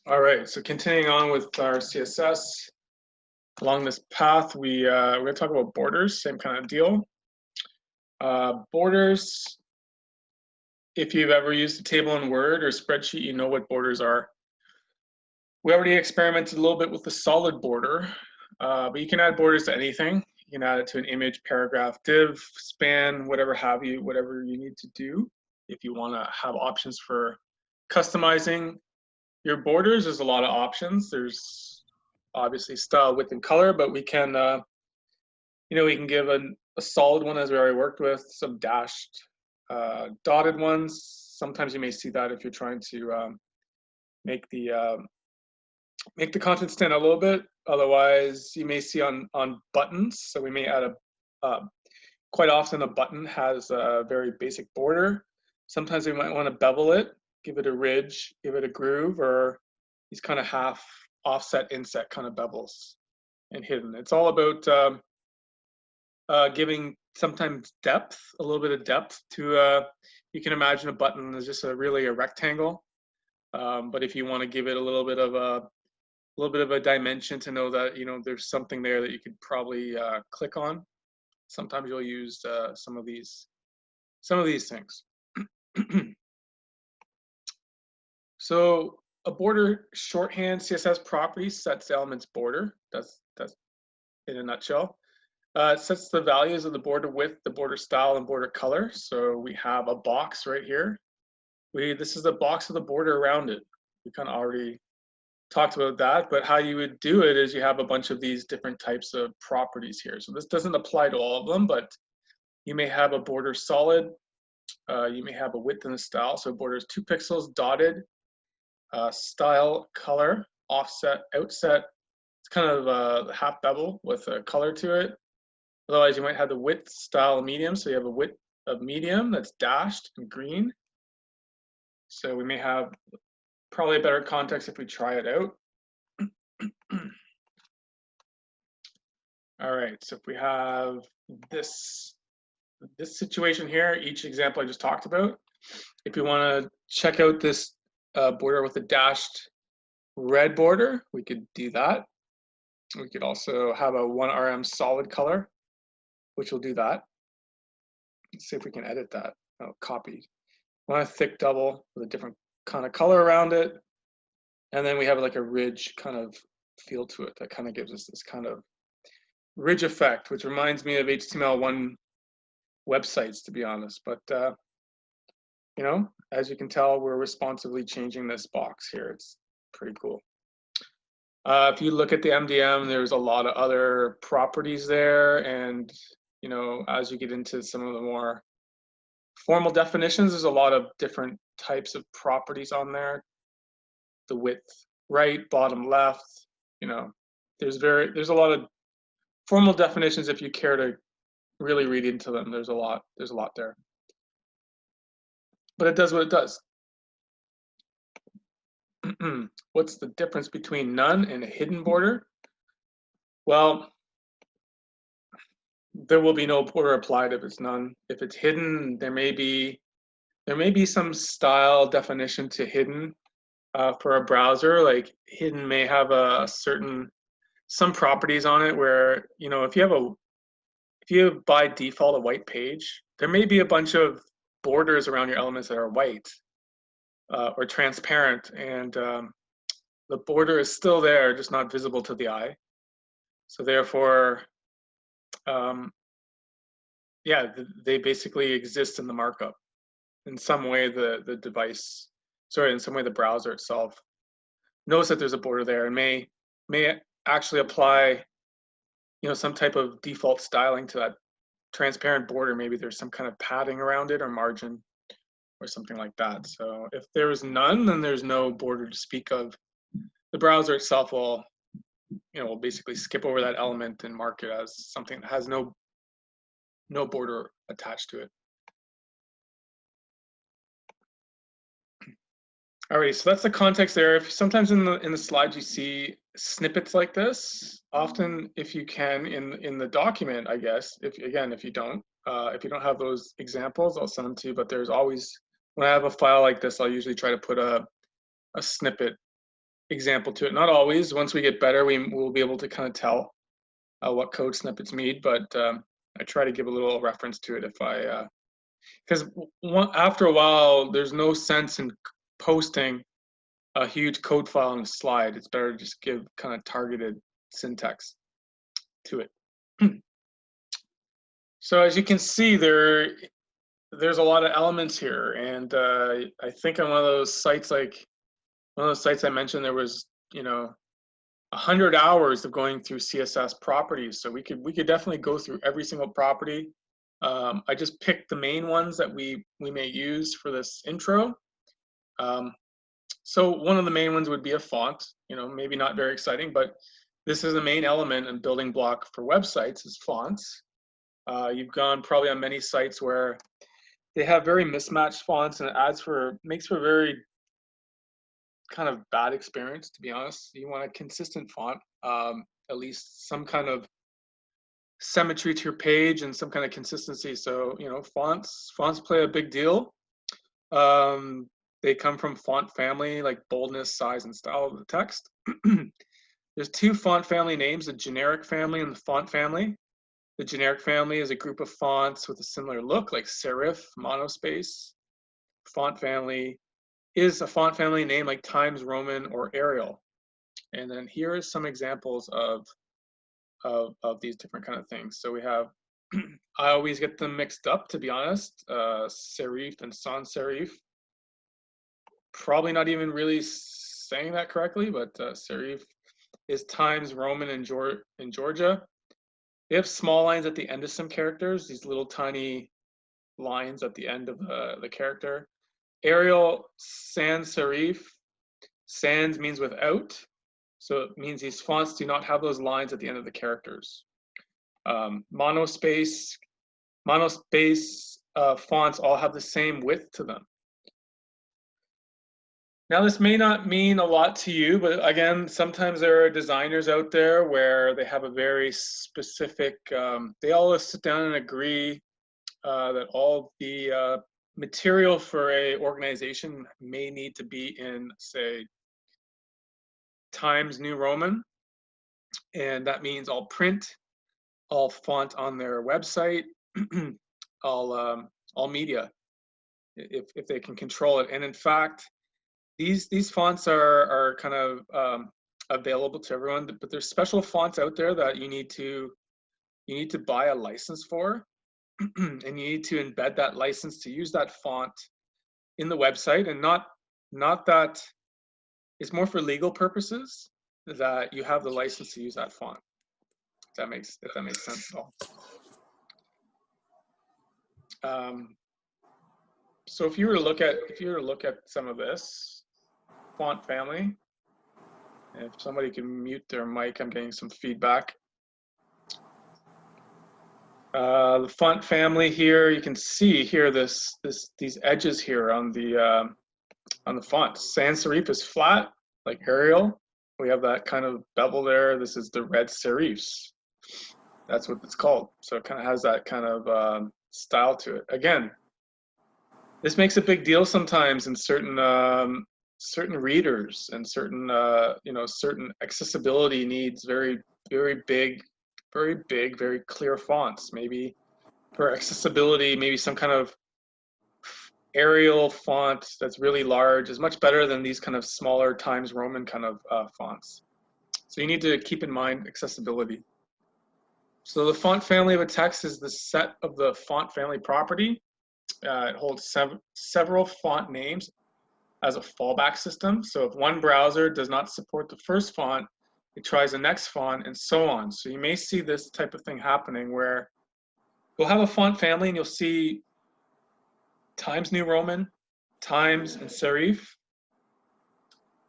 All right, so continuing on with our CSS, along this path, we're going to talk about borders, same kind of deal. Borders, if you've ever used a table in Word or spreadsheet, you know what borders are. We already experimented a little bit with the solid border, but you can add borders to anything. You can add it to an image, paragraph, div, span, whatever have you, whatever you need to do. If you want to have options for customizing your borders, there's a lot of options. There's obviously style, width, and color, but we can, we can give a solid one as we already worked with, some dashed, dotted ones. Sometimes you may see that if you're trying to make the content stand out a little bit. Otherwise, you may see on buttons. So we may add quite often a button has a very basic border. Sometimes we might want to bevel it, give it a ridge, give it a groove, or these kind of half offset inset kind of bevels and hidden. It's all about giving sometimes depth, a little bit of depth to, you can imagine a button is just really a rectangle. But if you want to give it a little bit of a dimension to know that, there's something there that you could probably click on. Sometimes you'll use some of these things. So a border shorthand CSS property sets the element's border. That's in a nutshell. It sets the values of the border width, the border style, and border color. So we have a box right here. This is the box of the border around it. We kind of already talked about that, but how you would do it is you have a bunch of these different types of properties here. So this doesn't apply to all of them, but you may have a border solid. You may have a width and a style. So border is 2 pixels, dotted, style, color, offset, outset. It's kind of a half bevel with a color to it. Otherwise, you might have the width, style, medium. So you have a width of medium that's dashed in green. So we may have probably a better context if we try it out. All right, so if we have this situation here, each example I just talked about, if you want to check out this border with a dashed red border, we could do that. We could also have a 1rm solid color, which will do that. Let's see if we can edit that. Oh, copy. Want a thick double with a different kind of color around it. And then we have like a ridge kind of feel to it that kind of gives us this kind of ridge effect, which reminds me of HTML1 websites, to be honest. But, as you can tell, we're responsively changing this box here. It's pretty cool. If you look at the MDM, there's a lot of other properties there. And, as you get into some of the more formal definitions, there's a lot of different types of properties on there. The width, right, bottom, left, there's a lot of formal definitions if you care to really read into them. There's a lot there. But it does what it does. What's the difference between none and a hidden border? Well, there will be no border applied if it's none. If it's hidden, there may be some style definition to hidden for a browser. Like hidden may have some properties on it where, if you have by default a white page, there may be a bunch of borders around your elements that are white or transparent, and the border is still there, just not visible to the eye. So therefore, they basically exist in the markup. In some way, the browser itself knows that there's a border there and may actually apply, some type of default styling to that transparent border. Maybe there's some kind of padding around it or margin or something like that. So if there is none, then there's no border to speak of. The browser itself will basically skip over that element and mark it as something that has no border attached to it. Alrighty, so that's the context there. If sometimes in the slides you see snippets like this, often if you can in the document, I guess, if you don't, If you don't have those examples, I'll send them to you, but there's always, when I have a file like this, I'll usually try to put a snippet example to it. Not always. Once we get better, we'll be able to kind of tell what code snippets mean, but I try to give a little reference to it if I, because after a while, there's no sense in posting a huge code file on a slide. It's better to just give kind of targeted syntax to it. So as you can see, there's a lot of elements here, and I think on one of those sites, like one of those sites I mentioned, there was 100 hours of going through CSS properties. So we could definitely go through every single property. I just picked the main ones that we may use for this intro. So one of the main ones would be a font. Maybe not very exciting, but this is the main element and building block for websites is fonts. You've gone probably on many sites where they have very mismatched fonts, and it makes for a very kind of bad experience, to be honest. You want a consistent font, at least some kind of symmetry to your page and some kind of consistency. So fonts play a big deal. They come from font family, like boldness, size, and style of the text. There's two font family names, the generic family and the font family. The generic family is a group of fonts with a similar look, like serif, monospace. Font family is a font family name like Times Roman or Arial. And then here is some examples of these different kind of things. So we have, I always get them mixed up, to be honest, serif and sans serif. Probably not even really saying that correctly, but serif is Times Roman in Georgia. They have small lines at the end of some characters, these little tiny lines at the end of the character. Arial sans serif, sans means without, so it means these fonts do not have those lines at the end of the characters. Monospace fonts all have the same width to them. Now, this may not mean a lot to you, but again, sometimes there are designers out there where they have a very specific, they all sit down and agree that all the material for a organization may need to be in, say, Times New Roman, and that means all print, all font on their website, all media, if they can control it. And in fact, these fonts are kind of available to everyone, but there's special fonts out there that you need to buy a license for, and you need to embed that license to use that font in the website, and not that it's more for legal purposes that you have the license to use that font. If that makes sense at all. So if you were to look at some of this font family, if somebody can mute their mic, I'm getting some feedback. The font family here, you can see here these edges here on the font. Sans serif is flat, like Arial. We have that kind of bevel there. This is the red serifs. That's what it's called. So it kind of has that kind of style to it. Again, this makes a big deal sometimes in certain readers and certain certain accessibility needs very big, very clear fonts. Maybe for accessibility, maybe some kind of Arial font that's really large is much better than these kind of smaller Times Roman kind of fonts. So you need to keep in mind accessibility. So the font family of a text is the set of the font family property. It holds several font names as a fallback system. So if one browser does not support the first font, it tries the next font, and so on. So you may see this type of thing happening where you'll have a font family and you'll see Times New Roman, Times and serif,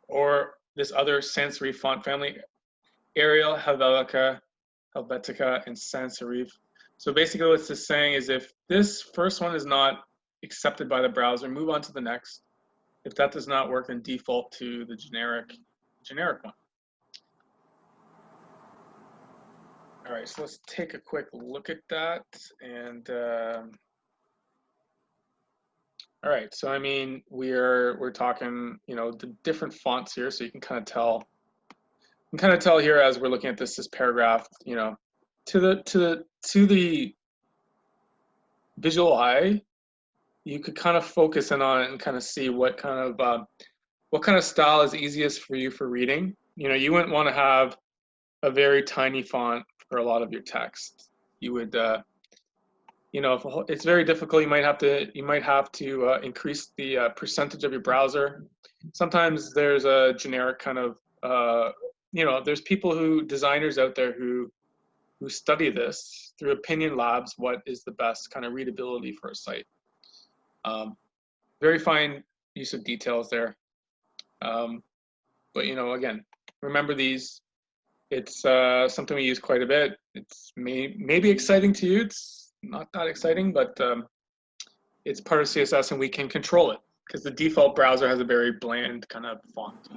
or this other sans serif font family, Arial, Helvetica, and sans serif. So basically what this is saying is if this first one is not accepted by the browser, move on to the next. If that does not work, then default to the generic one. All right, so let's take a quick look at that. And all right, so I mean, we're talking, you know, the different fonts here, so you can kind of tell. You can kind of tell here as we're looking at this paragraph, you know, to the visual eye, you could kind of focus in on it and kind of see what kind of style is easiest for you for reading. You know, you wouldn't want to have a very tiny font for a lot of your text. You would, you know, if it's very difficult, you might have to increase the percentage of your browser. Sometimes there's a generic kind of, you know, there's designers out there who study this through opinion labs, what is the best kind of readability for a site. Very fine use of details there. But, you know, again, remember these. It's something we use quite a bit. It's maybe exciting to you. It's not that exciting, but it's part of CSS and we can control it because the default browser has a very bland kind of font.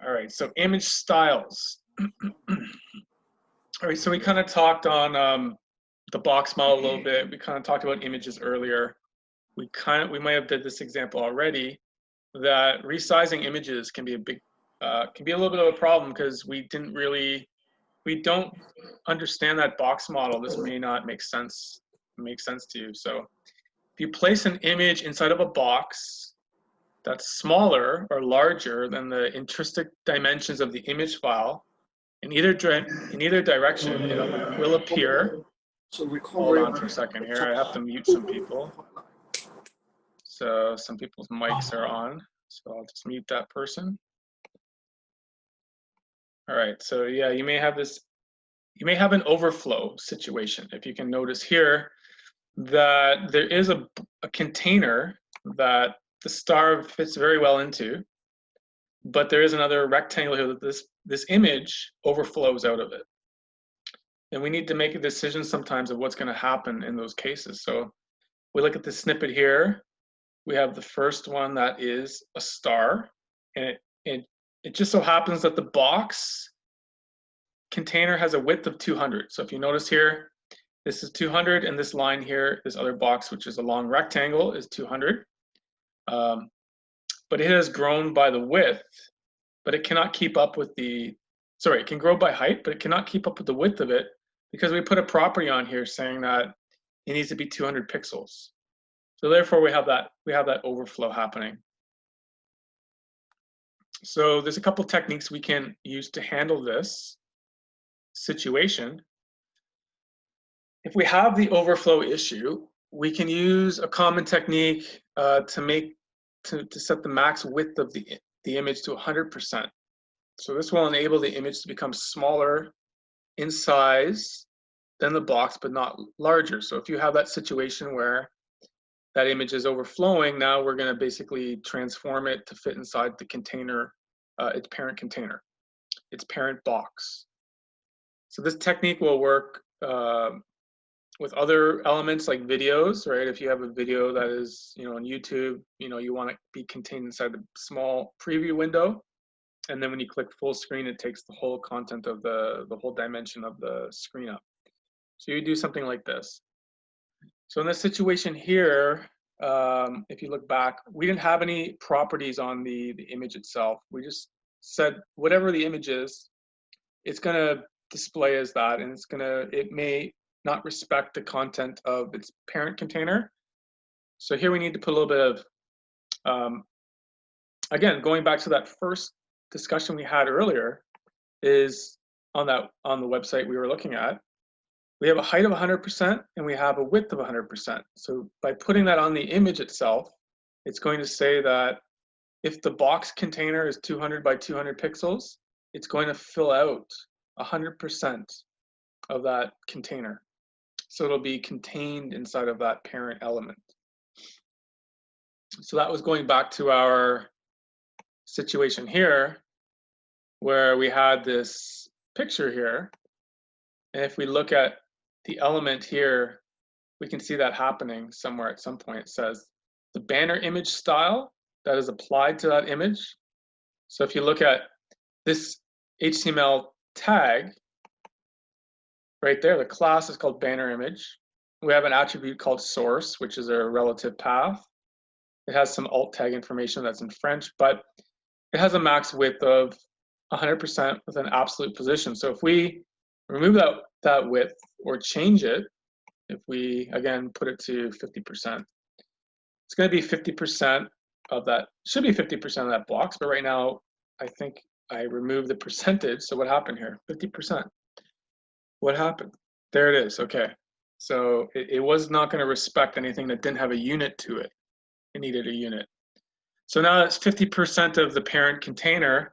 All right, so image styles. All right, so we kind of talked on the box model a little bit. We kind of talked about images earlier. We might have did this example already, that resizing images can be a little bit of a problem because we don't understand that box model. This may not make sense to you. So if you place an image inside of a box that's smaller or larger than the intrinsic dimensions of the image file, in either direction, it will appear. Hold on for a second here. I have to mute some people. So some people's mics are on. So I'll just mute that person. All right. So yeah, you may have an overflow situation. If you can notice here that there is a container that the star fits very well into, but there is another rectangle here that this image overflows out of it. And we need to make a decision sometimes of what's going to happen in those cases. So we look at the snippet here. We have the first one that is a star, and it just so happens that the box container has a width of 200. So if you notice here, this is 200, and this line here, this other box, which is a long rectangle, is 200. But it has grown by the width, but it cannot keep up with it can grow by height, but it cannot keep up with the width of it because we put a property on here saying that it needs to be 200 pixels. So therefore we have that overflow happening. So there's a couple of techniques we can use to handle this situation. If we have the overflow issue, we can use a common technique to set the max width of the image to 100%. So this will enable the image to become smaller in size than the box, but not larger. So if you have that situation where that image is overflowing, now we're going to basically transform it to fit inside the container, its parent container, its parent box. So this technique will work with other elements like videos, right? If you have a video that is, on YouTube, you want it to be contained inside a small preview window, and then when you click full screen, it takes the whole content of the whole dimension of the screen up. So you do something like this. So in this situation here, if you look back, we didn't have any properties on the image itself. We just said whatever the image is, it's going to display as that, and it may not respect the content of its parent container. So here we need to put a little bit of, again, going back to that first discussion we had earlier, is on the website we were looking at. We have a height of 100% and we have a width of 100%. So by putting that on the image itself, it's going to say that if the box container is 200 by 200 pixels, it's going to fill out 100% of that container. So it'll be contained inside of that parent element. So that was going back to our situation here, where we had this picture here. And if we look at the element here, we can see that happening somewhere at some point. It says the banner image style that is applied to that image. So if you look at this HTML tag, right there. The class is called banner image. We have an attribute called source, which is a relative path. It has some alt tag information that's in French, but it has a max width of 100% with an absolute position. So if we remove that width or change it, if we, again, put it to 50%, it's going to be 50% of that, should be 50% of that box, but right now, I think I removed the percentage. So what happened here? 50%. What happened? There it is. Okay. So it was not going to respect anything that didn't have a unit to it. It needed a unit. So now it's 50% of the parent container.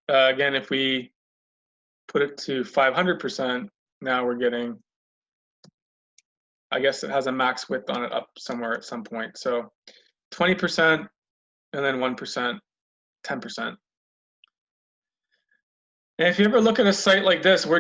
Again, if we put it to 500%, now we're getting, I guess it has a max width on it up somewhere at some point. So 20% and then 1%, 10%. And if you ever look at a site like this, we are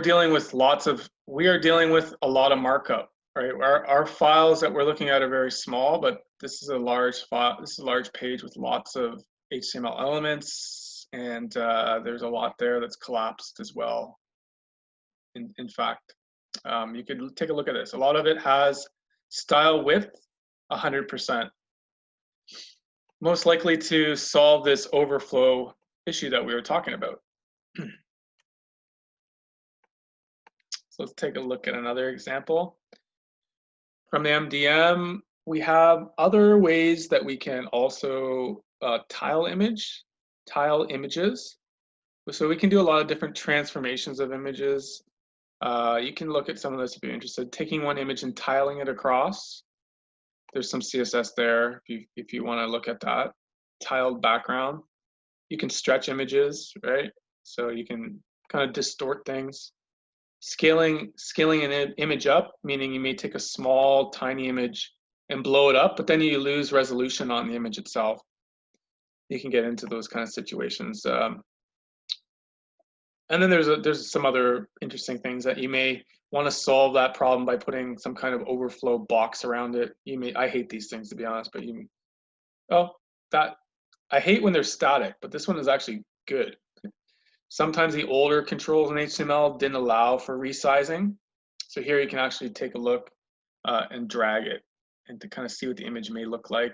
dealing with a lot of markup, right? Our files that we're looking at are very small, but this is a large file. This is a large page with lots of HTML elements, and there's a lot there that's collapsed as well. In fact, you could take a look at this. A lot of it has style width 100%, most likely to solve this overflow issue that we were talking about. So let's take a look at another example. From the MDM, we have other ways that we can also tile images. So we can do a lot of different transformations of images. You can look at some of this if you're interested. Taking one image and tiling it across. There's some CSS there if you want to look at that. Tiled background. You can stretch images, right? So you can kind of distort things. Scaling an image up, meaning you may take a small, tiny image and blow it up, but then you lose resolution on the image itself. You can get into those kind of situations. And then there's some other interesting things that you may want to solve that problem by putting some kind of overflow box around it. I hate these things, to be honest, but I hate when they're static, but this one is actually good. Sometimes the older controls in HTML didn't allow for resizing. So here you can actually take a look and drag it and to kind of see what the image may look like,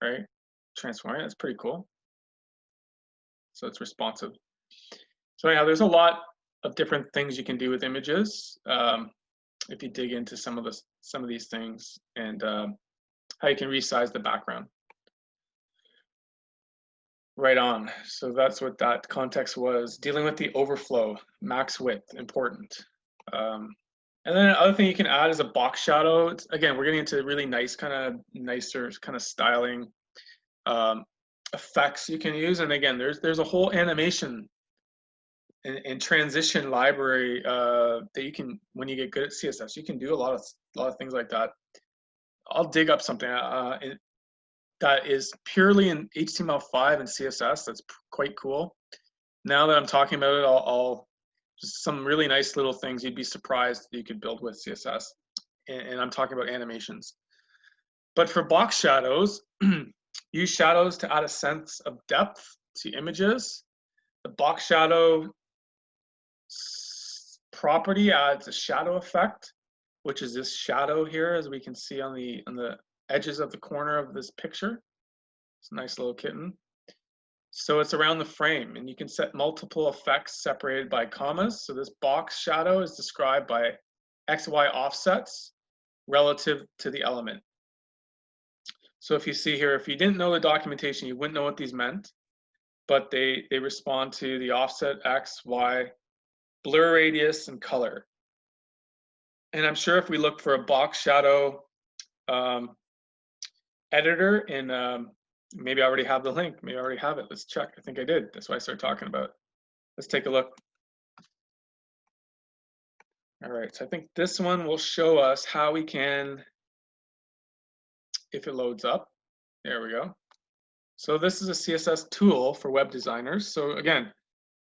right? Transforming, that's pretty cool. So it's responsive. So anyhow, there's a lot of different things you can do with images if you dig into some of these things and how you can resize the background. Right on. So that's what that context was. Dealing with the overflow, max width, important. And then another thing you can add is a box shadow. Again, we're getting into really nicer kind of styling effects you can use. And again, there's a whole animation and transition library that you can, when you get good at CSS, you can do a lot of things like that. I'll dig up something that is purely in HTML5 and CSS. That's quite cool. Now that I'm talking about it, I'll just some really nice little things you'd be surprised that you could build with CSS. And I'm talking about animations. But for box shadows, use shadows to add a sense of depth to images. The box shadow property adds a shadow effect, which is this shadow here, as we can see on the edges of the corner of this picture. It's a nice little kitten. So it's around the frame, and you can set multiple effects separated by commas. So this box shadow is described by XY offsets relative to the element. So if you see here, if you didn't know the documentation, you wouldn't know what these meant, but they respond to the offset X, Y, blur radius, and color. And I'm sure if we look for a box shadow editor in, maybe I already have the link, maybe I already have it. Let's check. I think I did. That's why I started talking about it. Let's take a look. All right, so I think this one will show us how we can, if it loads up, there we go. So this is a CSS tool for web designers. So again,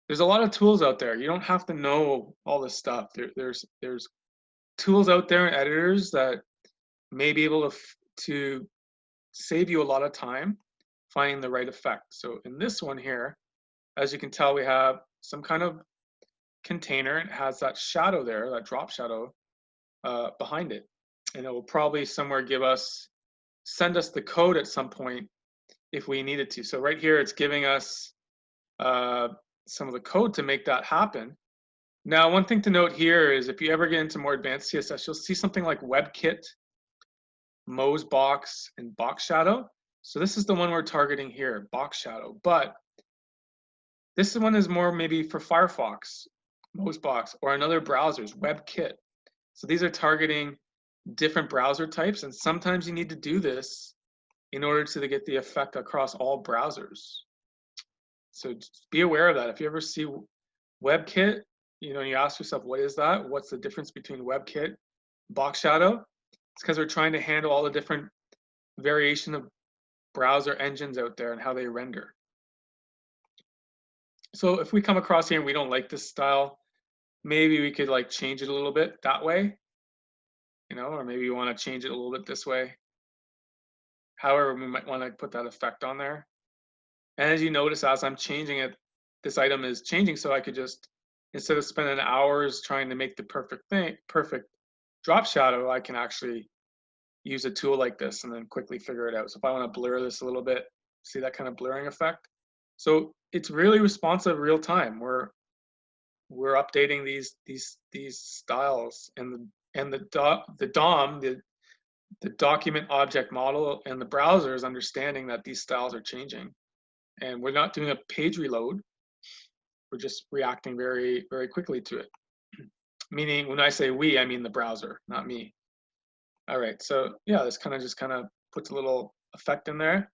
there's a lot of tools out there. You don't have to know all this stuff. There's tools out there and editors that may be able to save you a lot of time finding the right effect. So in this one here, as you can tell, we have some kind of container and it has that shadow there, that drop shadow behind it. And it will probably somewhere send us the code at some point if we needed to. So right here, it's giving us some of the code to make that happen. Now, one thing to note here is if you ever get into more advanced CSS, you'll see something like WebKit, Mosebox, and Box Shadow. So this is the one we're targeting here, Box Shadow. But this one is more maybe for Firefox, Mosebox, or another browsers, WebKit. So these are targeting different browser types, and sometimes you need to do this in order to get the effect across all browsers. So just be aware of that. If you ever see WebKit, you ask yourself, what is that? What's the difference between WebKit, Box Shadow? It's because we're trying to handle all the different variation of browser engines out there and how they render. So if we come across here and we don't like this style, maybe we could like change it a little bit that way, or maybe we want to change it a little bit this way. However, we might want to put that effect on there. And as you notice, as I'm changing it, this item is changing, so I could just, instead of spending hours trying to make the perfect drop shadow, I can actually use a tool like this and then quickly figure it out. So if I want to blur this a little bit, see that kind of blurring effect? So it's really responsive real time. We're updating these styles, and the DOM, the document object model, and the browser is understanding that these styles are changing. And we're not doing a page reload. We're just reacting very, very quickly to it. Meaning, when I say we, I mean the browser, not me. All right, so yeah, this just kind of puts a little effect in there.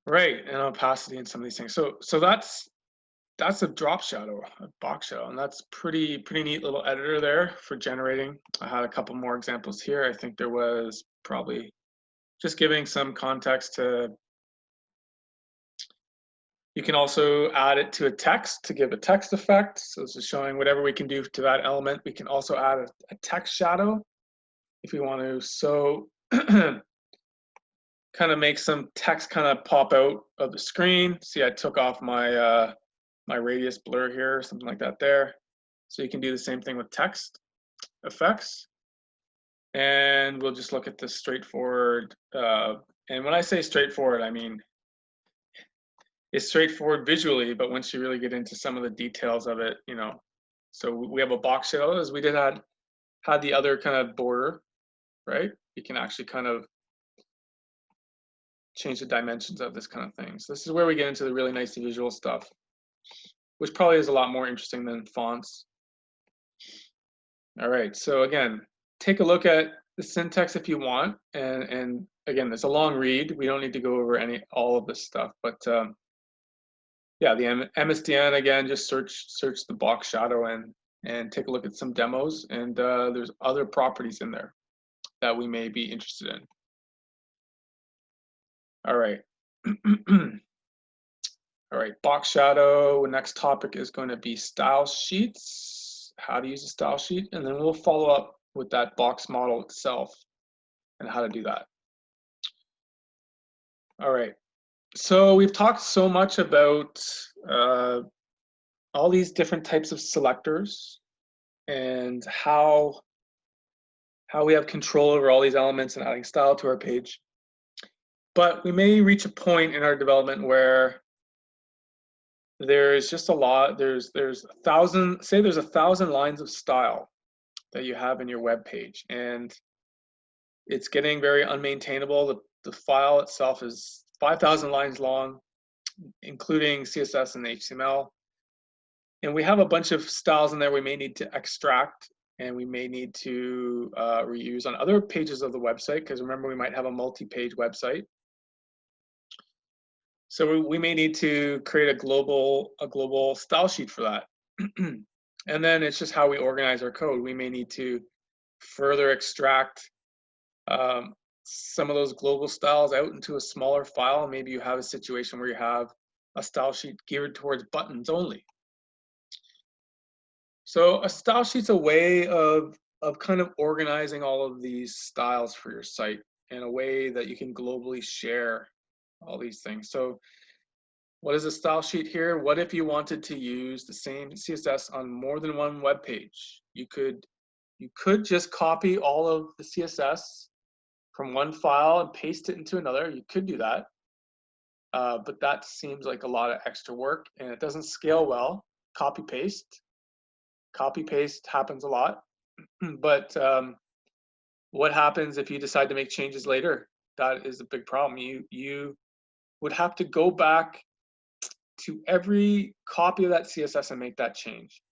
Right, and opacity and some of these things. So that's a drop shadow, a box shadow, and that's pretty neat little editor there for generating. I had a couple more examples here. I think there was probably just giving some context to. You can also add it to a text to give a text effect. So this is showing whatever we can do to that element. We can also add a text shadow if we want to. So kind of make some text kind of pop out of the screen. See, I took off my my radius blur here, something like that there. So you can do the same thing with text effects. And we'll just look at this straightforward. And when I say straightforward, I mean it's straightforward visually, but once you really get into some of the details of it, so we have a box shadow as we had the other kind of border, right? You can actually kind of change the dimensions of this kind of thing. So this is where we get into the really nice visual stuff, which probably is a lot more interesting than fonts. All right, so again, take a look at the syntax if you want, and again, it's a long read. We don't need to go over all of this stuff, but yeah, the MSDN, again, just search the box shadow and take a look at some demos, and there's other properties in there that we may be interested in. All right. All right, box shadow. Next topic is going to be style sheets, how to use a style sheet, and then we'll follow up with that box model itself and how to do that. All right, so we've talked so much about all these different types of selectors and how we have control over all these elements and adding style to our page. But we may reach a point in our development where there's just a lot, there's 1,000, say there's 1,000 lines of style that you have in your web page, and it's getting very unmaintainable. The file itself is 5,000 lines long, including CSS and HTML. And we have a bunch of styles in there we may need to extract, and we may need to reuse on other pages of the website, because remember, we might have a multi-page website. So we may need to create a global style sheet for that. And then it's just how we organize our code. We may need to further extract some of those global styles out into a smaller file. Maybe you have a situation where you have a style sheet geared towards buttons only. So a style sheet's a way of kind of organizing all of these styles for your site in a way that you can globally share all these things. So What is a style sheet here? What if you wanted to use the same CSS on more than one web page? You could just copy all of the CSS from one file and paste it into another. You could do that, but that seems like a lot of extra work and it doesn't scale well. Copy paste happens a lot, but what happens if you decide to make changes later? That is a big problem. You would have to go back to every copy of that CSS and make that change.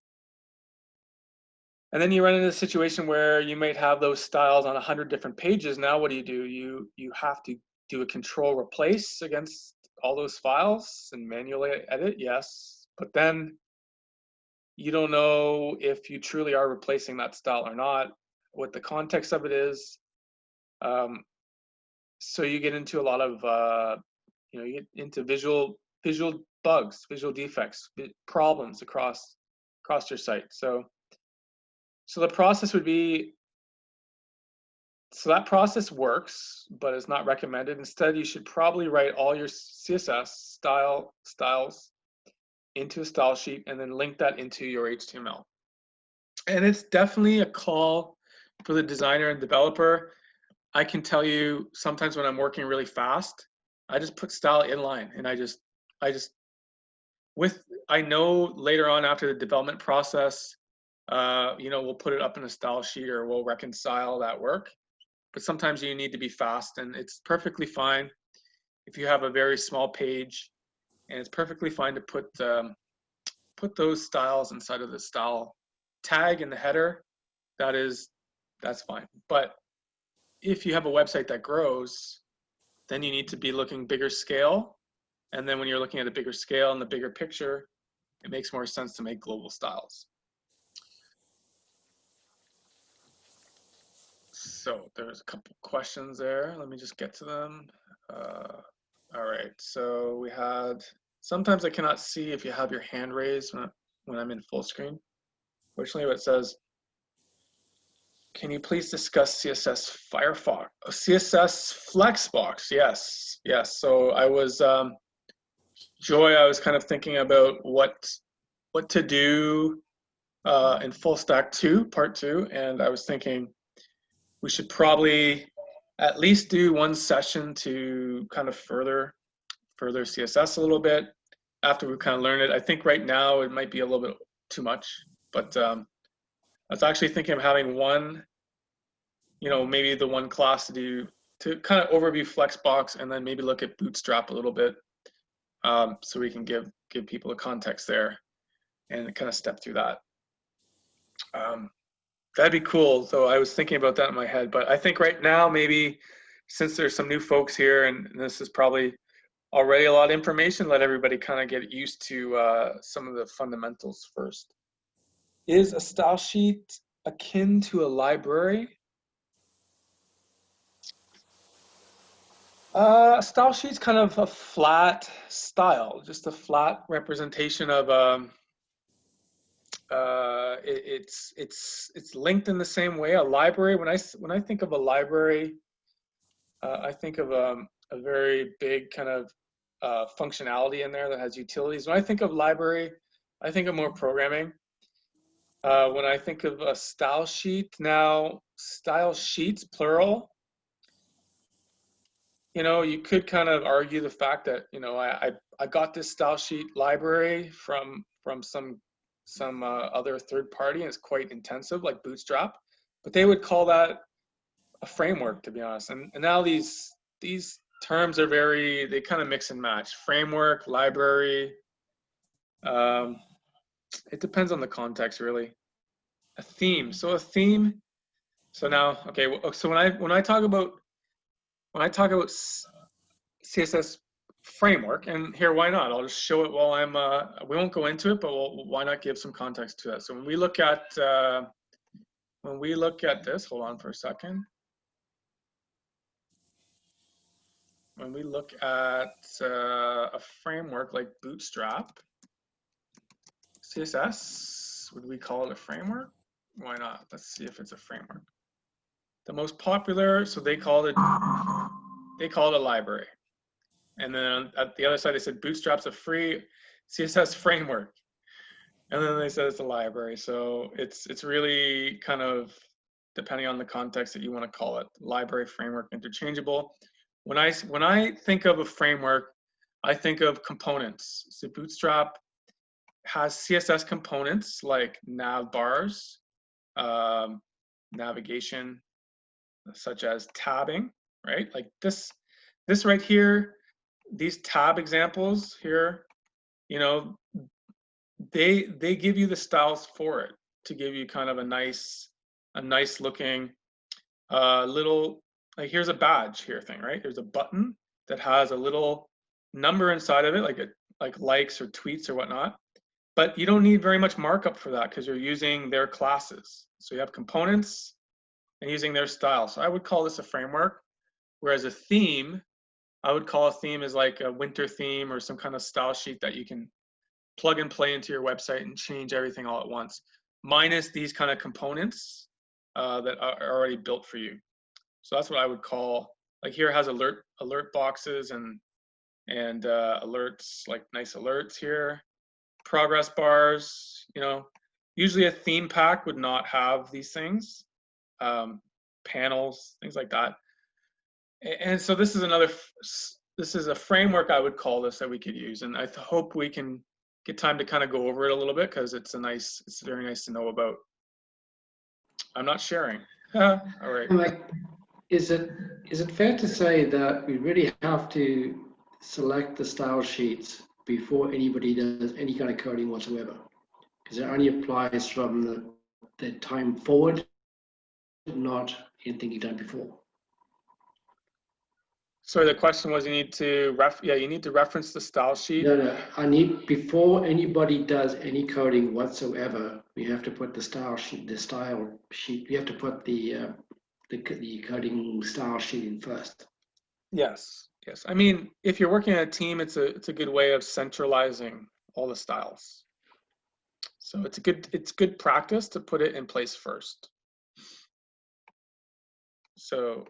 And then you run into a situation where you might have those styles on 100 different pages. Now what do? You have to do a control replace against all those files and manually edit, yes. But then you don't know if you truly are replacing that style or not, what the context of it is. So you get into a lot of, you get into visual bugs, visual defects, problems across your site. So the process would be, so that process works, but it's not recommended. Instead, you should probably write all your CSS styles into a style sheet and then link that into your HTML. And it's definitely a call for the designer and developer. I can tell you sometimes when I'm working really fast, I just put style inline and I know later on after the development process, we'll put it up in a style sheet or we'll reconcile that work. But sometimes you need to be fast, and it's perfectly fine if you have a very small page, and it's perfectly fine to put those styles inside of the style tag in the header. That's fine. But if you have a website that grows, then you need to be looking bigger scale. And then when you're looking at a bigger scale and the bigger picture, it makes more sense to make global styles. So there's a couple questions there. Let me just get to them. All right, so we had, sometimes I cannot see if you have your hand raised when I'm in full screen. Fortunately, it says, can you please discuss CSS Firefox, CSS Flexbox? Yes. So I was, Joy, I was kind of thinking about what to do in Full Stack 2, Part 2, and I was thinking we should probably at least do one session to kind of further CSS a little bit after we kind of learn it. I think right now it might be a little bit too much, but I was actually thinking of having one, maybe the one class to kind of overview Flexbox and then maybe look at Bootstrap a little bit, so we can give people a context there and kind of step through that. That'd be cool. So I was thinking about that in my head, but I think right now, maybe since there's some new folks here and this is probably already a lot of information, let everybody kind of get used to some of the fundamentals first. Is a style sheet akin to a library? A style sheet's kind of a flat style, just a flat representation of it's linked in the same way. A library, when I think of a library, I think of a very big kind of functionality in there that has utilities. When I think of library, I think of more programming. When I think of a style sheet, now style sheets, plural, you could kind of argue the fact that, I got this style sheet library from some other third party, and it's quite intensive, like Bootstrap, but they would call that a framework, to be honest. And now these terms are they kind of mix and match. Framework, library, it depends on the context, really. A theme. So a theme. So now, okay. So when I talk about CSS framework, and here, why not? I'll just show it while I'm. We won't go into it, but why not give some context to that? So when we look at this, hold on for a second. When we look at a framework like Bootstrap, CSS, would we call it a framework? Why not? Let's see if it's a framework. The most popular, so they called it a library. And then at the other side, they said Bootstrap's a free CSS framework. And then they said it's a library. So it's really kind of depending on the context that you want to call it. Library, framework, interchangeable. When I think of a framework, I think of components. So Bootstrap has CSS components like nav bars, navigation, such as tabbing, right? Like this right here, these tab examples here, you know, they give you the styles for it to give you kind of a nice looking little, like here's a badge here thing, right? There's a button that has a little number inside of it, like likes or tweets or whatnot. But you don't need very much markup for that because you're using their classes. So you have components and using their style. So I would call this a framework, whereas a theme, I would call a theme as like a winter theme or some kind of style sheet that you can plug and play into your website and change everything all at once, minus these kind of components that are already built for you. So that's what I would call, like here it has alert boxes and alerts, like nice alerts here, progress bars. You know, usually a theme pack would not have these things, panels, things like that. And so this is a framework I would call this that we could use, and I hope we can get time to kind of go over it a little bit because it's very nice to know about. I'm not sharing. All right. Like, is it fair to say that we really have to select the style sheets before anybody does any kind of coding whatsoever? Because it only applies from the time forward, not anything you've done before. Sorry, the question was you need to reference the style sheet. No, I need, before anybody does any coding whatsoever, we have to put the style sheet. We have to put the coding style sheet in first. Yes. I mean, if you're working in a team, it's a good way of centralizing all the styles. So it's good practice to put it in place first. So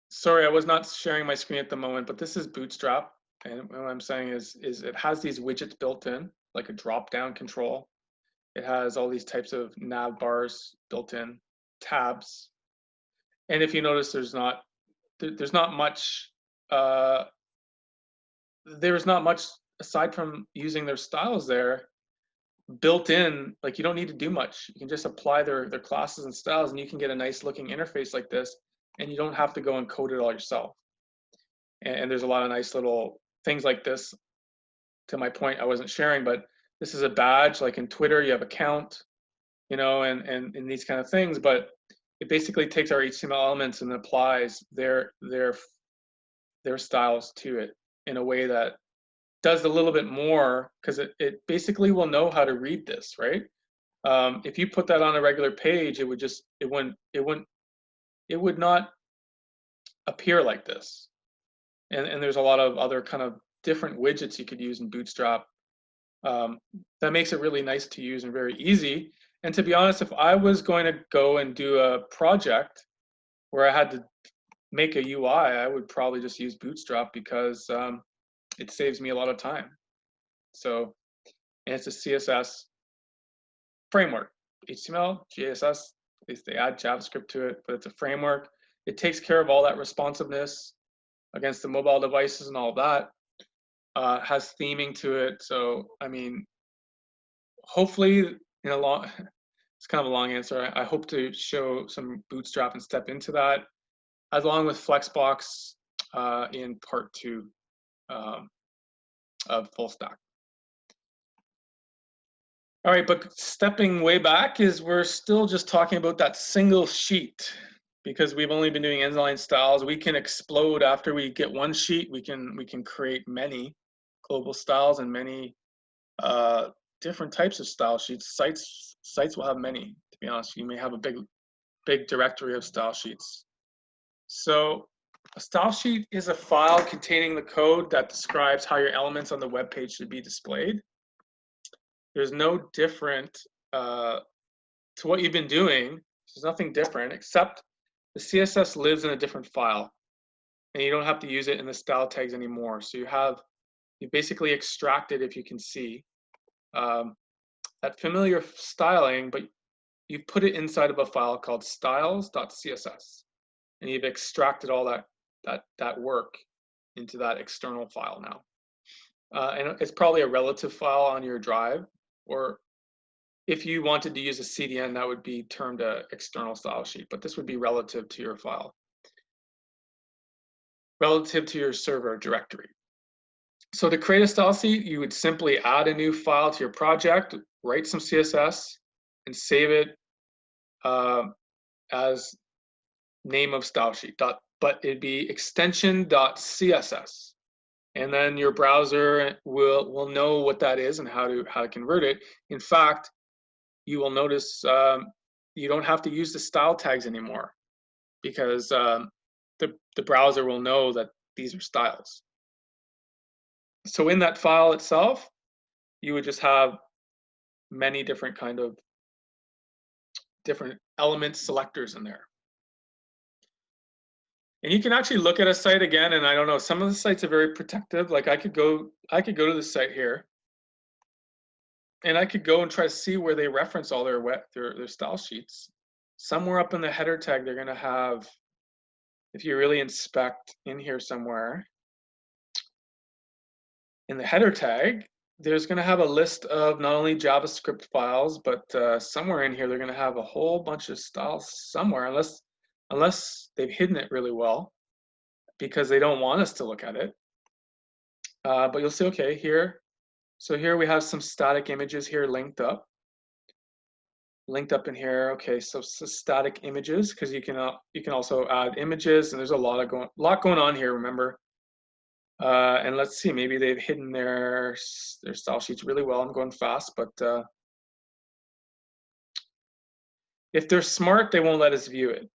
sorry, I was not sharing my screen at the moment, but this is Bootstrap. And what I'm saying is it has these widgets built in, like a drop-down control. It has all these types of nav bars built in, tabs. And if you notice, there's not much aside from using their styles there built in. Like you don't need to do much. You can just apply their classes and styles, and you can get a nice looking interface like this, and you don't have to go and code it all yourself. And there's a lot of nice little things like this. To my point, I wasn't sharing, but this is a badge. Like in Twitter, you have a count, you know, and these kind of things. But it basically takes our HTML elements and applies their styles to it in a way that does a little bit more, because it basically will know how to read this, right? If you put that on a regular page, it would not appear like this. And there's a lot of other kind of different widgets you could use in Bootstrap that makes it really nice to use and very easy. And to be honest, if I was going to go and do a project where I had to make a UI, I would probably just use Bootstrap because it saves me a lot of time. So, and it's a CSS framework. HTML, CSS, at least they add JavaScript to it, but it's a framework. It takes care of all that responsiveness against the mobile devices and all of that. Has theming to it. So, I mean, hopefully, it's kind of a long answer. I hope to show some Bootstrap and step into that, along with Flexbox in part 2 of full stack. All right, but stepping way back is we're still just talking about that single sheet, because we've only been doing inline styles. We can explode after we get one sheet. We can create many global styles and many different types of style sheets. Sites will have many. To be honest, you may have a big directory of style sheets. So a style sheet is a file containing the code that describes how your elements on the web page should be displayed. There's no different to what you've been doing. There's nothing different except the CSS lives in a different file. and you don't have to use it in the style tags anymore. So you basically extracted, if you can see, that familiar styling, but you've put it inside of a file called styles.css, and you've extracted all that work into that external file now. And it's probably a relative file on your drive, or if you wanted to use a CDN, that would be termed an external style sheet, but this would be relative to your file, relative to your server directory. So to create a style sheet, you would simply add a new file to your project, write some CSS, and save it as name of style sheet. But it'd be extension.css. And then your browser will know what that is and how to convert it. In fact, you will notice you don't have to use the style tags anymore, because the browser will know that these are styles. So in that file itself, you would just have many different kind of different element selectors in there. And you can actually look at a site again, and I don't know, some of the sites are very protective. Like I could go to the site here, and I could go and try to see where they reference all their style sheets. Somewhere up in the header tag, they're going to have, if you really inspect in here somewhere, in the header tag, there's going to have a list of not only JavaScript files, but somewhere in here, they're going to have a whole bunch of styles somewhere, unless they've hidden it really well, because they don't want us to look at it. But you'll see, okay, here. So here we have some static images here linked up in here. Okay, so static images, because you can also add images, and there's a lot going on here. Remember, and let's see, maybe they've hidden their style sheets really well. I'm going fast, but if they're smart, they won't let us view it.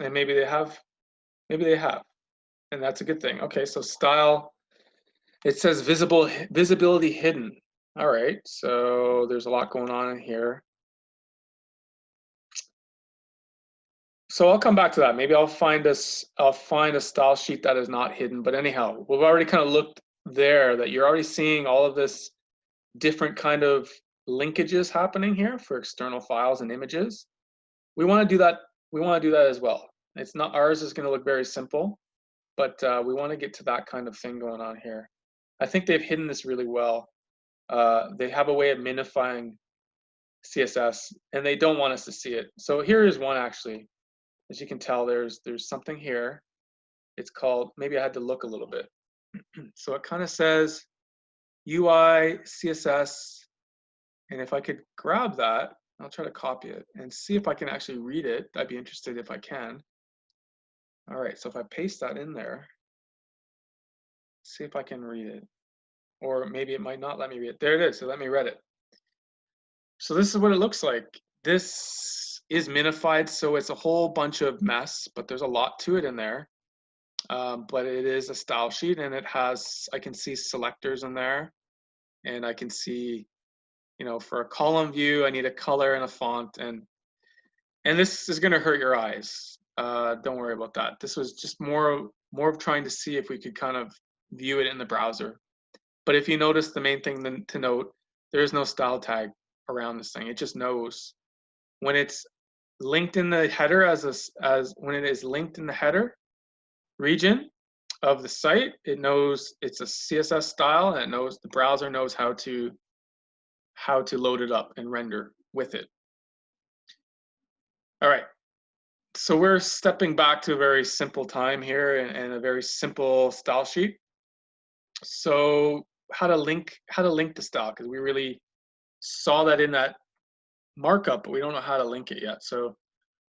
And maybe they have, and that's a good thing. Okay, so style. It says visibility hidden. All right, so there's a lot going on in here. So I'll come back to that. Maybe I'll find a style sheet that is not hidden. But anyhow, we've already kind of looked there, that you're already seeing all of this different kind of linkages happening here for external files and images. We want to do that. We want to do that as well. It's not, ours is going to look very simple, but we want to get to that kind of thing going on here. I think they've hidden this really well. They have a way of minifying CSS, and they don't want us to see it. So here is one actually. As you can tell, there's something here. It's called, maybe I had to look a little bit. So it kind of says UI CSS, and if I could grab that, I'll try to copy it and see if I can actually read it. I'd be interested if I can. All right, so if I paste that in there, see if I can read it. Or maybe it might not let me read it. There it is, so let me read it. So this is what it looks like. This is minified, so it's a whole bunch of mess, but there's a lot to it in there. But it is a style sheet, and it has, I can see selectors in there, and I can see, you know, for a column view, I need a color and a font, and this is going to hurt your eyes. Don't worry about that. This was just more of trying to see if we could kind of view it in the browser. But if you notice, the main thing to note, there is no style tag around this thing. It just knows when it's linked in the header as when it is linked in the header region of the site, it knows it's a CSS style, and it knows, the browser knows how to load it up and render with it. All right, so we're stepping back to a very simple time here and a very simple style sheet. So how to link the style, because we really saw that in that markup, but we don't know how to link it yet. So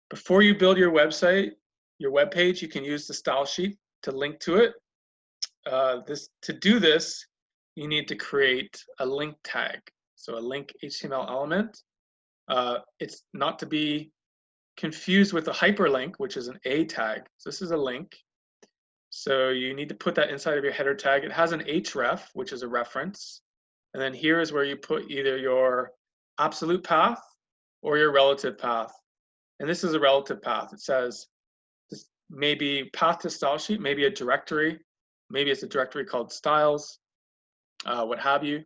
before you build your website, your web page, you can use the style sheet to link to it. To do this, you need to create a link tag. So a link HTML element. It's not to be confused with a hyperlink, which is an A tag. So this is a link. So you need to put that inside of your header tag. It has an href, which is a reference. And then here is where you put either your absolute path or your relative path. And this is a relative path. It says this may be path to style sheet, maybe a directory, maybe it's a directory called styles, what have you,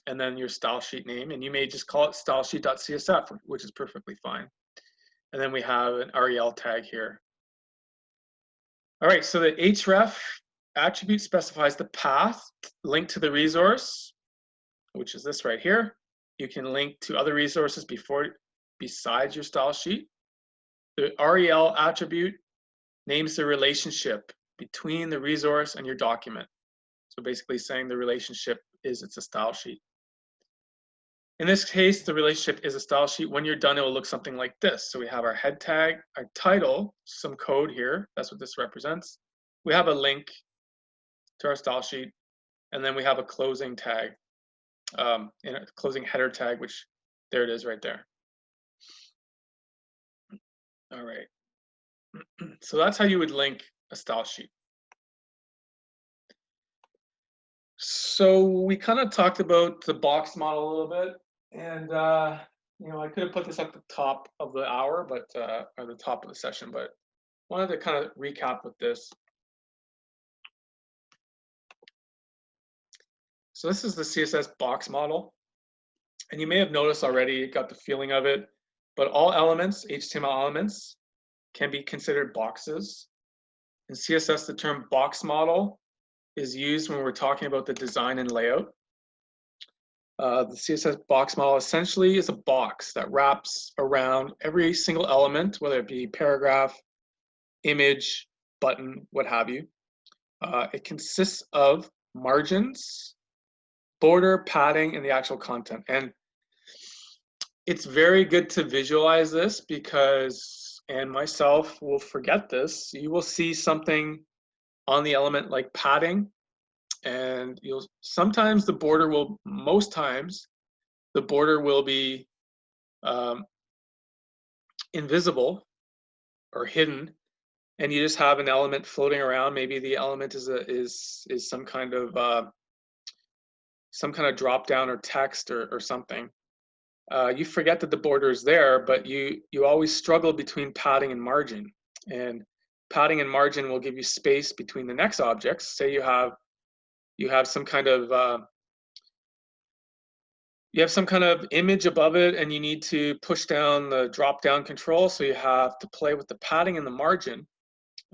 and then your style sheet name, and you may just call it stylesheet.csf, which is perfectly fine. And then we have an rel tag here. All right, so the href attribute specifies the path linked to the resource, which is this right here. You can link to other resources besides your style sheet. The rel attribute names the relationship between the resource and your document. So basically saying the relationship is it's a style sheet. In this case, the relationship is a style sheet. When you're done, it will look something like this. So we have our head tag, our title, some code here. That's what this represents. We have a link to our style sheet, and then we have a closing tag, and a closing header tag, which there it is right there. All right. So that's how you would link a style sheet. So we kind of talked about the box model a little bit, and you know, I could have put this at the top of the hour, but or the top of the session, but wanted to kind of recap with this. So this is the CSS box model, and you may have noticed already, got the feeling of it, but all elements, HTML elements, can be considered boxes. In CSS, the term box model is used when we're talking about the design and layout. The CSS box model essentially is a box that wraps around every single element, whether it be paragraph, image, button, what have you. It consists of margins, border, padding, and the actual content. And it's very good to visualize this because, and myself will forget this, you will see something on the element like padding, and you'll sometimes the border will, most times the border will be invisible or hidden, and you just have an element floating around. Maybe the element is some kind of drop down or text or something. You forget that the border is there, but you always struggle between padding and margin. And padding and margin will give you space between the next objects. Say you have some kind of image above it, and you need to push down the drop down control, so you have to play with the padding and the margin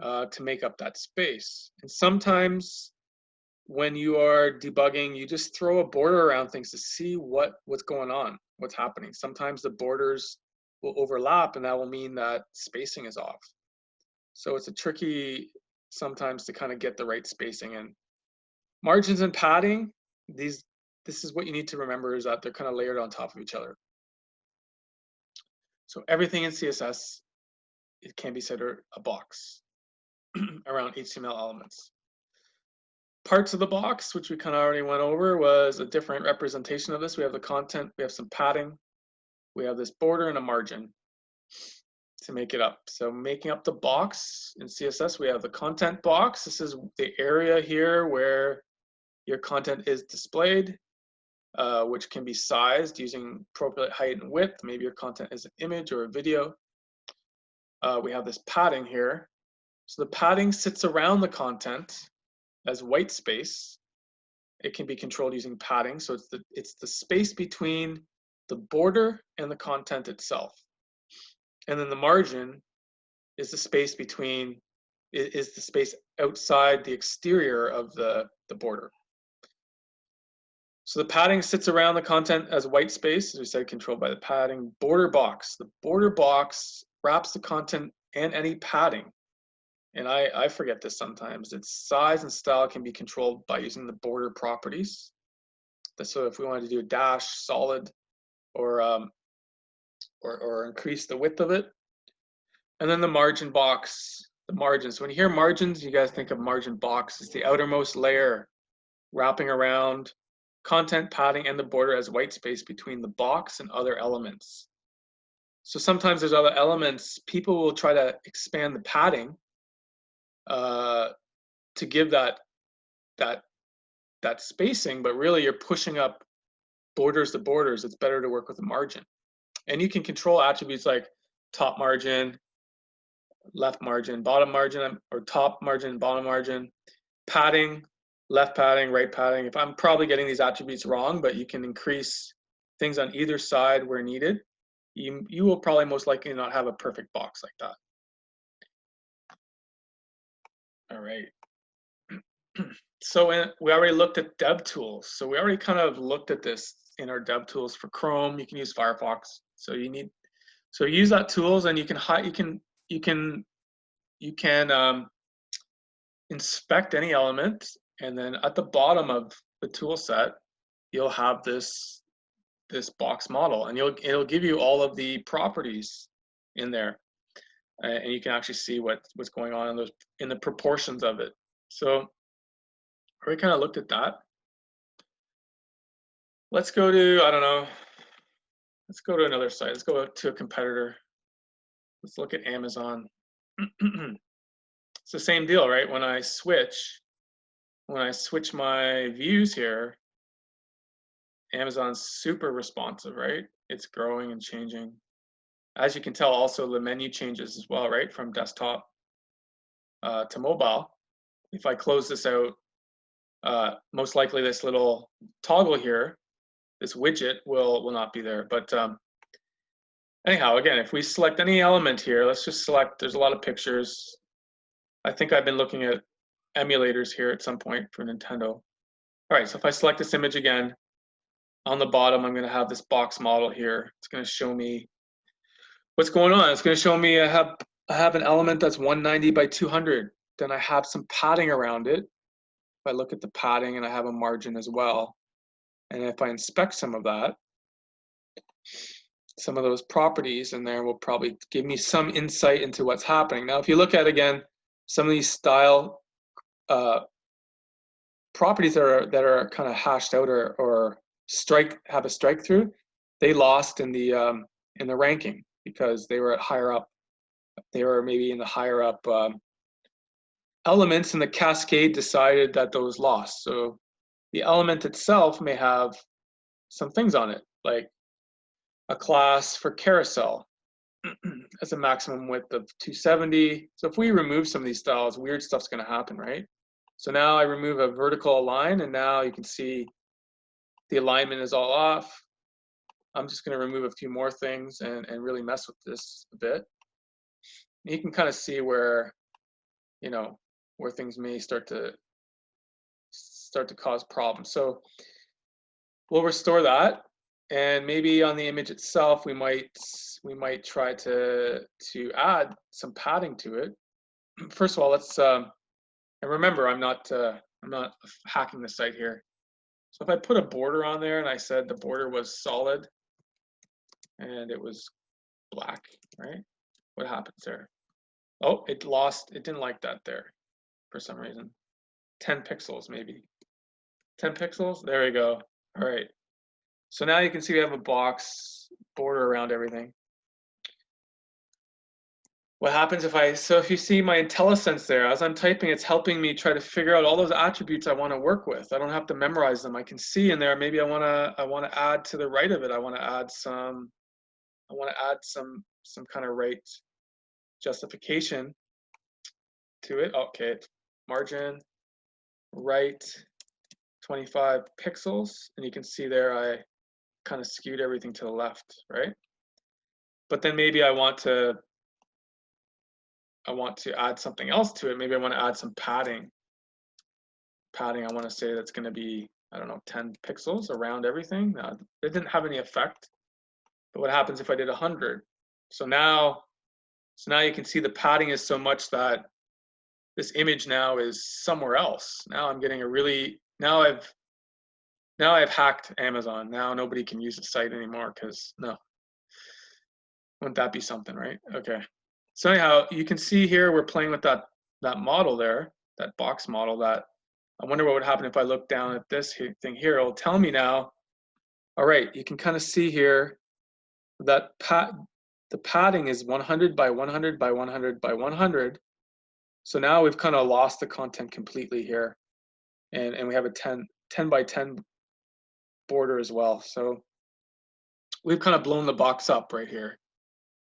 to make up that space. And sometimes when you are debugging, you just throw a border around things to see what's going on, what's happening. Sometimes the borders will overlap, and that will mean that spacing is off. So it's a tricky sometimes to kind of get the right spacing in. Margins and padding, this is what you need to remember, is that they're kind of layered on top of each other. So everything in CSS, it can be considered a box around HTML elements. Parts of the box, which we kind of already went over, was a different representation of this. We have the content, we have some padding, we have this border and a margin to make it up. So making up the box in CSS, we have the content box. This is the area here where your content is displayed, which can be sized using appropriate height and width. Maybe your content is an image or a video. We have this padding here. So the padding sits around the content as white space. It can be controlled using padding. So it's the space between the border and the content itself. And then the margin is the space between, is the space outside the exterior of the border. So the padding sits around the content as white space, as we said, controlled by the padding. Border box. The border box wraps the content and any padding. And I forget this sometimes. Its size and style can be controlled by using the border properties. So if we wanted to do a dash, solid, or increase the width of it. And then the margin box, the margins. So when you hear margins, you guys think of margin box. It's the outermost layer wrapping around content, padding, and the border as white space between the box and other elements. So sometimes there's other elements. People will try to expand the padding to give that spacing, but really you're pushing up borders to borders. It's better to work with a margin. And you can control attributes like top margin, left margin, bottom margin, or top margin, bottom margin, padding, left padding, right padding. If I'm probably getting these attributes wrong, but you can increase things on either side where needed. You will probably most likely not have a perfect box like that. All right. So we already looked at dev tools. So we already kind of looked at this in our dev tools for Chrome. You can use Firefox. So use that tools, and you can inspect any element, and then at the bottom of the tool set, you'll have this box model, and it'll give you all of the properties in there, and you can actually see what's going on in the proportions of it. So we kind of looked at that. Let's go to, I don't know, let's go to another site. Let's go to a competitor. Let's look at Amazon. It's the same deal, right? When I switch my views here, Amazon's super responsive, right? It's growing and changing. As you can tell, also the menu changes as well, right? From desktop to mobile. If I close this out, most likely this little toggle here, this widget will not be there. But anyhow, again, if we select any element here, let's just select, there's a lot of pictures. I think I've been looking at emulators here at some point for Nintendo. All right, so if I select this image again, on the bottom, I'm gonna have this box model here. It's gonna show me what's going on. It's gonna show me I have an element that's 190 by 200. Then I have some padding around it. If I look at the padding, and I have a margin as well. And if I inspect some of that, some of those properties in there will probably give me some insight into what's happening. Now, if you look at, again, some of these style properties that are kind of hashed out or have a strike through, they lost in the ranking because they were higher up. They were maybe in the higher up elements, and the cascade decided that those lost. So the element itself may have some things on it, like a class for carousel as a maximum width of 270. So if we remove some of these styles, weird stuff's going to happen, right? So now I remove a vertical align, and now you can see the alignment is all off. I'm just going to remove a few more things and really mess with this a bit. You can kind of see where, where things may start to cause problems. So we'll restore that, and maybe on the image itself, we might try to add some padding to it. First of all, let's and remember, I'm not hacking the site here. So if I put a border on there and I said the border was solid and it was black, right? What happens there? Oh, it didn't like that there for some reason. 10 pixels maybe. 10 pixels, there we go. All right. So now you can see we have a box border around everything. What happens if you see my IntelliSense there, as I'm typing, it's helping me try to figure out all those attributes I want to work with. I don't have to memorize them. I can see in there, maybe I want to add to the right of it. I want to add some kind of right justification to it. Okay, margin right 25 pixels, and you can see there I kind of skewed everything to the left, right? But then maybe I want to add something else to it. Maybe I want to add some padding. I want to say that's going to be, I don't know, 10 pixels around everything. It didn't have any effect. But what happens if I did 100? So now you can see the padding is so much that this image now is somewhere else. Now I'm getting now I've hacked Amazon. Now nobody can use the site anymore because wouldn't that be something, right? Okay. So anyhow, you can see here we're playing with that model there, that box model. That I wonder what would happen if I look down at this thing here. It'll tell me now. All right, you can kind of see here that the padding is 100 by 100 by 100 by 100. So now we've kind of lost the content completely here, and we have a 10 by 10 border as well. So we've kind of blown the box up right here.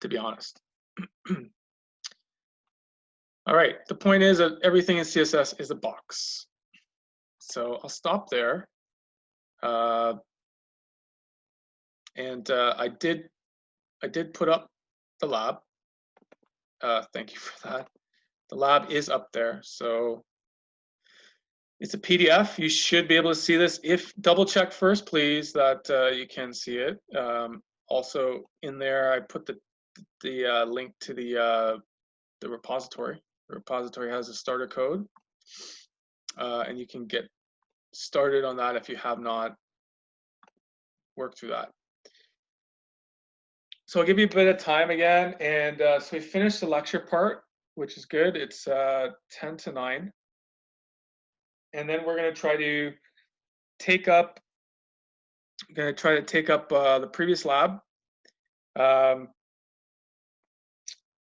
to be honest. All right, the point is that everything in CSS is a box. So I'll stop there. I did put up the lab. Thank you for that. The lab is up there. So it's a PDF. You should be able to see this. If double check first, please, that you can see it. Also in there, I put the link to the repository. The repository has a starter code, and you can get started on that if you have not worked through that. So I'll give you a bit of time again, and so we finished the lecture part, which is good. It's 10 to 9, and then we're going to try to take up. The previous lab,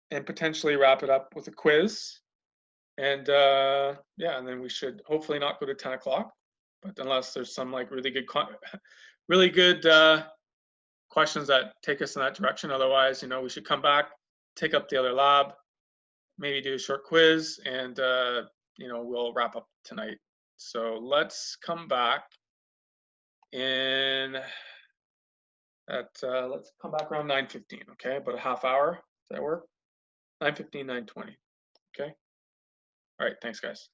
and potentially wrap it up with a quiz. And yeah, and then we should hopefully not go to 10 o'clock, but unless there's some like really good questions that take us in that direction. Otherwise, you know, we should come back, take up the other lab, maybe do a short quiz, and you know, we'll wrap up tonight. So let's come back in at let's come back around 9:15. Okay, about a half hour. Does that work? 9:15, 9:20. Okay. All right. Thanks, guys.